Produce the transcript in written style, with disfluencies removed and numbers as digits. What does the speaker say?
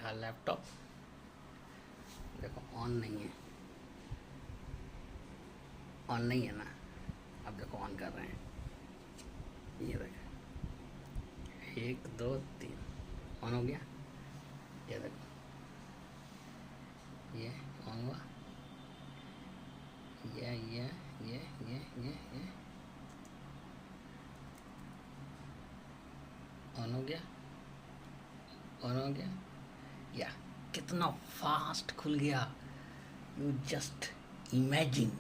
था लैपटॉप, देखो ऑन नहीं है, ऑन नहीं है ना, अब देखो ऑन कर रहे हैं, ये देखो 1 2 3 ऑन हो गया, ये देखो ये ऑन हुआ, ये ऑन हो गया, ऑन हो गया, या कितना फास्ट खुल गया, यू जस्ट इमेजिन